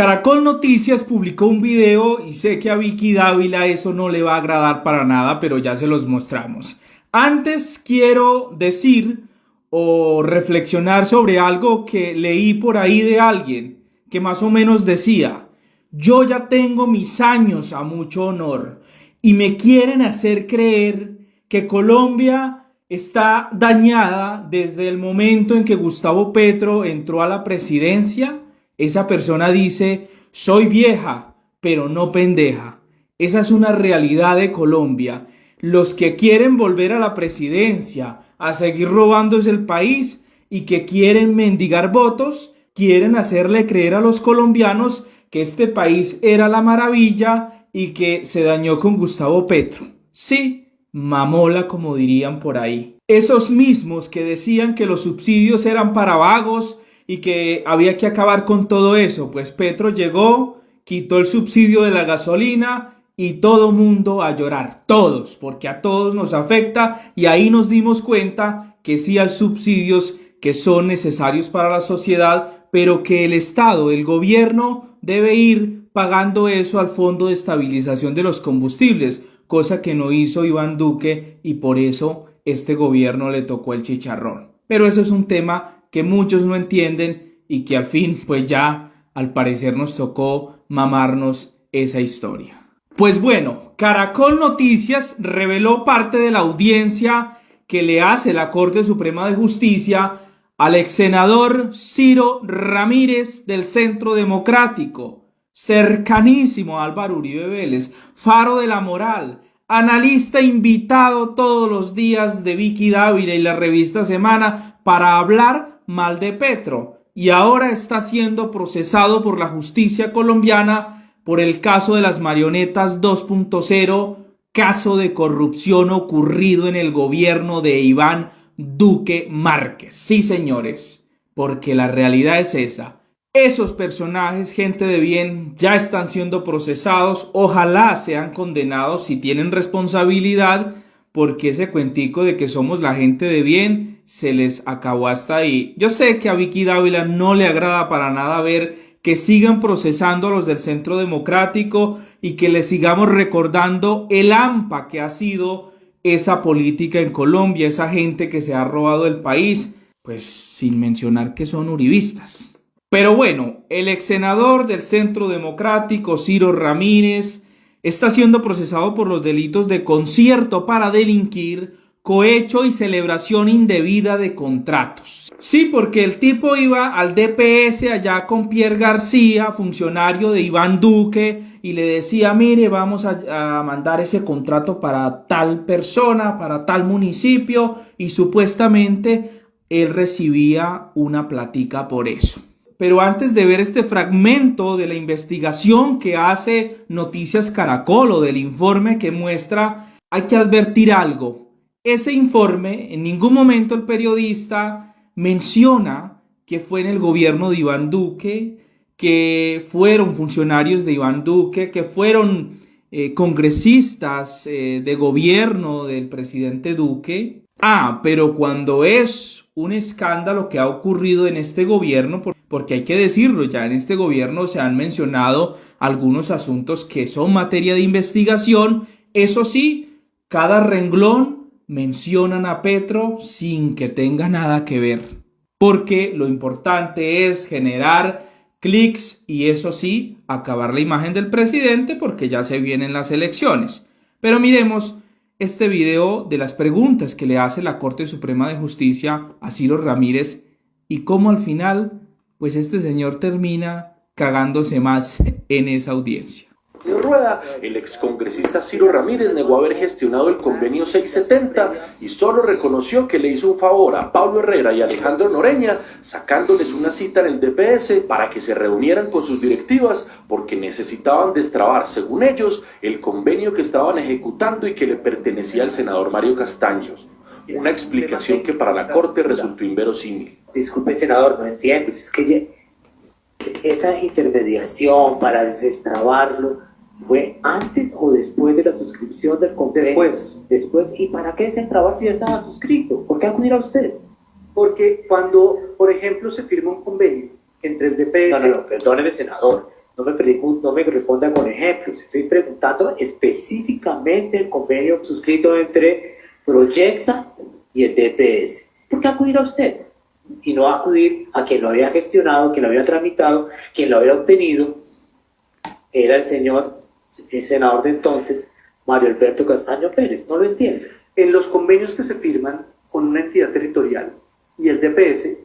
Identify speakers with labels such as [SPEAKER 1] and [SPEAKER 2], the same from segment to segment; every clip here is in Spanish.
[SPEAKER 1] Caracol Noticias publicó un video y sé que a Vicky Dávila eso no le va a agradar para nada, pero ya se los mostramos. Antes quiero decir o reflexionar sobre algo que leí por ahí de alguien que más o menos decía: yo ya tengo mis años a mucho honor y me quieren hacer creer que Colombia está dañada desde el momento en que Gustavo Petro entró a la presidencia. Esa persona dice: soy vieja, pero no pendeja. Esa es una realidad de Colombia. Los que quieren volver a la presidencia, a seguir robándose el país y que quieren mendigar votos, quieren hacerle creer a los colombianos que este país era la maravilla y que se dañó con Gustavo Petro. Sí, mamola, como dirían por ahí. Esos mismos que decían que los subsidios eran para vagos y que había que acabar con todo eso, pues Petro llegó, quitó el subsidio de la gasolina y todo mundo a llorar, todos, porque a todos nos afecta, y ahí nos dimos cuenta que sí hay subsidios que son necesarios para la sociedad, pero que el Estado, el gobierno, debe ir pagando eso al Fondo de Estabilización de los Combustibles, cosa que no hizo Iván Duque, y por eso este gobierno le tocó el chicharrón. Pero eso es un tema que muchos no entienden y que al fin, pues ya al parecer nos tocó mamarnos esa historia. Pues bueno, Caracol Noticias reveló parte de la audiencia que le hace la Corte Suprema de Justicia al ex senador Ciro Ramírez del Centro Democrático, cercanísimo a Álvaro Uribe Vélez, faro de la moral, analista invitado todos los días de Vicky Dávila y la revista Semana para hablar mal de Petro, y ahora está siendo procesado por la justicia colombiana por el caso de las marionetas 2.0, caso de corrupción ocurrido en el gobierno de Iván Duque Márquez. Sí, señores, porque la realidad es esa. Esos personajes, gente de bien, ya están siendo procesados. Ojalá sean condenados si tienen responsabilidad, porque ese cuentico de que somos la gente de bien se les acabó hasta ahí. Yo sé que a Vicky Dávila no le agrada para nada ver que sigan procesando a los del Centro Democrático y que le sigamos recordando el AMPA que ha sido esa política en Colombia, esa gente que se ha robado el país, pues sin mencionar que son uribistas. Pero bueno, el ex senador del Centro Democrático, Ciro Ramírez, está siendo procesado por los delitos de concierto para delinquir, cohecho y celebración indebida de contratos. Sí, porque el tipo iba al DPS allá con Pierre García, funcionario de Iván Duque, y le decía: mire, vamos a mandar ese contrato para tal persona, para tal municipio, y supuestamente él recibía una platica por eso. Pero antes de ver este fragmento de la investigación que hace Noticias Caracol o del informe que muestra, hay que advertir algo. Ese informe, en ningún momento el periodista menciona que fue en el gobierno de Iván Duque, que fueron funcionarios de Iván Duque, que fueron congresistas de gobierno del presidente Duque. Pero cuando es un escándalo que ha ocurrido en este gobierno, porque hay que decirlo, ya en este gobierno se han mencionado algunos asuntos que son materia de investigación. Eso sí, cada renglón mencionan a Petro sin que tenga nada que ver, porque lo importante es generar clics y, eso sí, acabar la imagen del presidente, porque ya se vienen las elecciones. Pero miremos este video de las preguntas que le hace la Corte Suprema de Justicia a Ciro Ramírez y cómo al final, pues este señor termina cagándose más en esa audiencia.
[SPEAKER 2] De Rueda, el excongresista Ciro Ramírez negó haber gestionado el convenio 670 y solo reconoció que le hizo un favor a Pablo Herrera y Alejandro Noreña, sacándoles una cita en el DPS para que se reunieran con sus directivas porque necesitaban destrabar, según ellos, el convenio que estaban ejecutando y que le pertenecía al senador Mario Castaño. Una explicación que para la Corte resultó inverosímil.
[SPEAKER 3] Disculpe, senador, no entiendo. Es que esa intermediación para destrabarlo, ¿fue antes o después de la suscripción del convenio? Después. ¿Y para qué destrabar si ya estaba suscrito? ¿Por qué acudir a usted?
[SPEAKER 4] Porque cuando, por ejemplo, se firma un convenio entre el DPS...
[SPEAKER 3] No, perdóneme, senador. no me responda con ejemplos. Estoy preguntando específicamente el convenio suscrito entre Proyecta y el DPS. ¿Por qué acudir a usted? Y no acudir a quien lo había gestionado, quien lo había tramitado, quien lo había obtenido. Era el senador de entonces, Mario Alberto Castaño Pérez. No lo entiendo.
[SPEAKER 4] En los convenios que se firman con una entidad territorial y el DPS,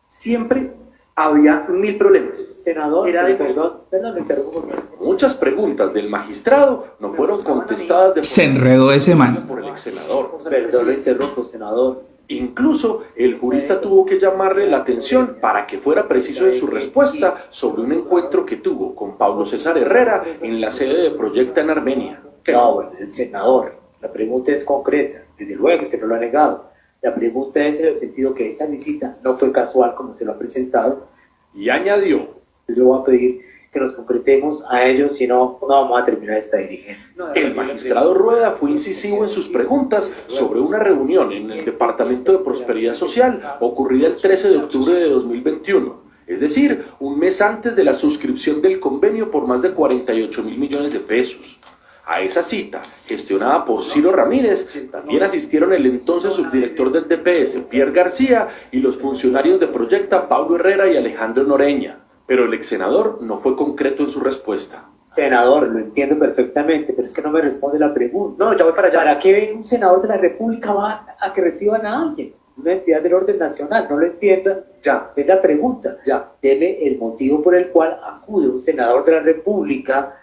[SPEAKER 4] siempre había 1000 problemas.
[SPEAKER 3] Senador, perdón, me interrumpo.
[SPEAKER 2] Muchas preguntas del magistrado no fueron contestadas de
[SPEAKER 1] Se enredó ese man.
[SPEAKER 2] por el ex senador.
[SPEAKER 3] Perdón, lo interrumpo, senador.
[SPEAKER 2] Incluso el jurista tuvo que llamarle la atención para que fuera preciso en su respuesta sobre un encuentro que tuvo con Pablo César Herrera en la sede de Proyecta en Armenia.
[SPEAKER 3] No, bueno, el senador, la pregunta es concreta, desde luego que no lo ha negado. La pregunta es en el sentido que esa visita no fue casual como se lo ha presentado.
[SPEAKER 2] Y añadió:
[SPEAKER 3] Yo le voy a pedir que nos concretemos a ellos, si no, no vamos a terminar esta diligencia.
[SPEAKER 2] el magistrado Rueda fue incisivo en sus preguntas sobre una reunión en el Departamento de Prosperidad Social ocurrida el 13 de octubre de 2021, es decir, un mes antes de la suscripción del convenio por más de 48.000 millones de pesos. A esa cita, gestionada por Ciro Ramírez, también asistieron el entonces subdirector del DPS, Pierre García, y los funcionarios de Proyecta, Pablo Herrera y Alejandro Noreña. Pero el ex senador no fue concreto en su respuesta.
[SPEAKER 3] Senador, lo entiendo perfectamente, pero es que no me responde la pregunta.
[SPEAKER 4] No, ya voy para allá.
[SPEAKER 3] ¿Para qué un senador de la República va a que reciban a alguien? Una entidad del orden nacional, no lo entienda.
[SPEAKER 4] Ya.
[SPEAKER 3] Es la pregunta.
[SPEAKER 4] Ya.
[SPEAKER 3] Deme el motivo por el cual acude un senador de la República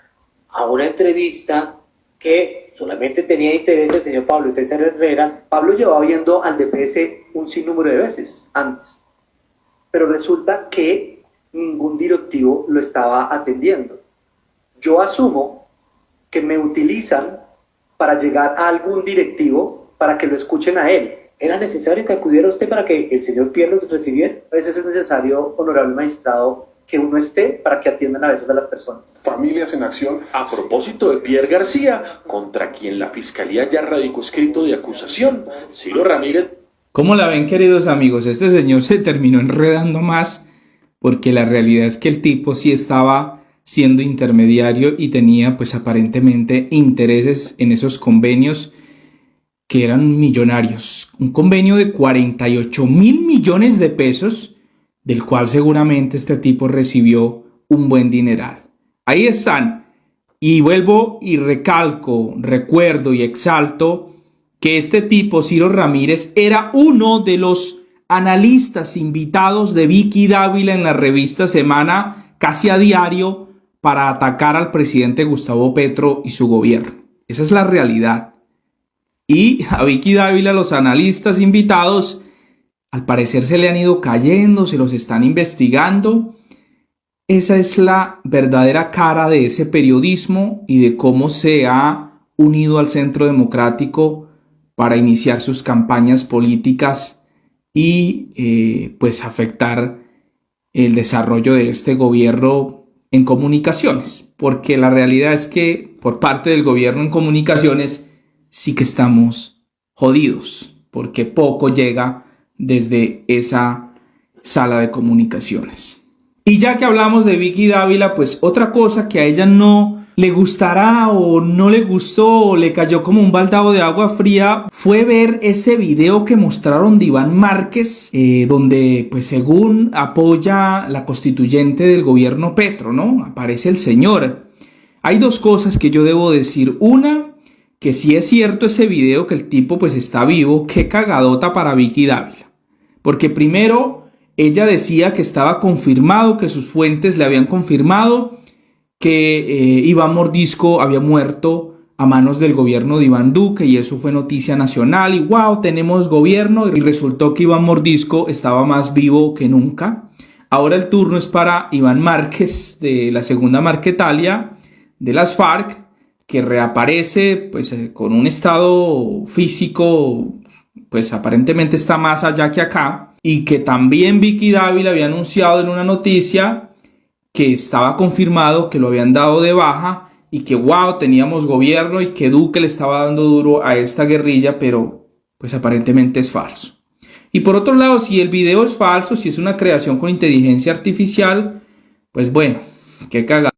[SPEAKER 3] a una entrevista que solamente tenía interés el señor Pablo César Herrera.
[SPEAKER 4] Pablo llevaba viendo al DPS un sinnúmero de veces antes, pero resulta que ningún directivo lo estaba atendiendo. Yo asumo que me utilizan para llegar a algún directivo para que lo escuchen a él.
[SPEAKER 3] ¿Era necesario que acudiera usted para que el señor Pierre los recibiera?
[SPEAKER 4] A veces es necesario, honorable magistrado, que uno esté para que atiendan a veces a las personas.
[SPEAKER 5] Familias en Acción.
[SPEAKER 2] A propósito de Pierre García, contra quien la Fiscalía ya radicó escrito de acusación, Ciro Ramírez...
[SPEAKER 1] ¿Cómo la ven, queridos amigos? Este señor se terminó enredando más porque la realidad es que el tipo sí estaba siendo intermediario y tenía pues aparentemente intereses en esos convenios que eran millonarios. Un convenio de 48.000 millones de pesos, del cual seguramente este tipo recibió un buen dineral. Ahí están. Y vuelvo y recalco, recuerdo y exalto que este tipo, Ciro Ramírez, era uno de los analistas invitados de Vicky Dávila en la revista Semana casi a diario para atacar al presidente Gustavo Petro y su gobierno. Esa es la realidad. Y a Vicky Dávila, los analistas invitados, al parecer se le han ido cayendo, se los están investigando. Esa es la verdadera cara de ese periodismo y de cómo se ha unido al Centro Democrático para iniciar sus campañas políticas y pues afectar el desarrollo de este gobierno en comunicaciones. Porque la realidad es que por parte del gobierno en comunicaciones sí que estamos jodidos, porque poco llega desde esa sala de comunicaciones. Y ya que hablamos de Vicky Dávila, pues otra cosa que a ella no le gustará o no le gustó o le cayó como un baldado de agua fría fue ver ese video que mostraron de Iván Márquez, donde pues según apoya la constituyente del gobierno Petro, ¿no? Aparece el señor. Hay dos cosas que yo debo decir. Una, que sí es cierto ese video, que el tipo pues está vivo. Qué cagadota para Vicky Dávila. Porque primero ella decía que estaba confirmado, que sus fuentes le habían confirmado que Iván Mordisco había muerto a manos del gobierno de Iván Duque, y eso fue noticia nacional, y wow, tenemos gobierno, y resultó que Iván Mordisco estaba más vivo que nunca. Ahora el turno es para Iván Márquez, de la segunda Marquetalia, de las FARC, que reaparece pues con un estado físico, pues aparentemente está más allá que acá, y que también Vicky Dávila había anunciado en una noticia que estaba confirmado que lo habían dado de baja y que wow, teníamos gobierno y que Duque le estaba dando duro a esta guerrilla, pero pues aparentemente es falso. Y por otro lado, si el video es falso, si es una creación con inteligencia artificial, pues bueno, qué cagada.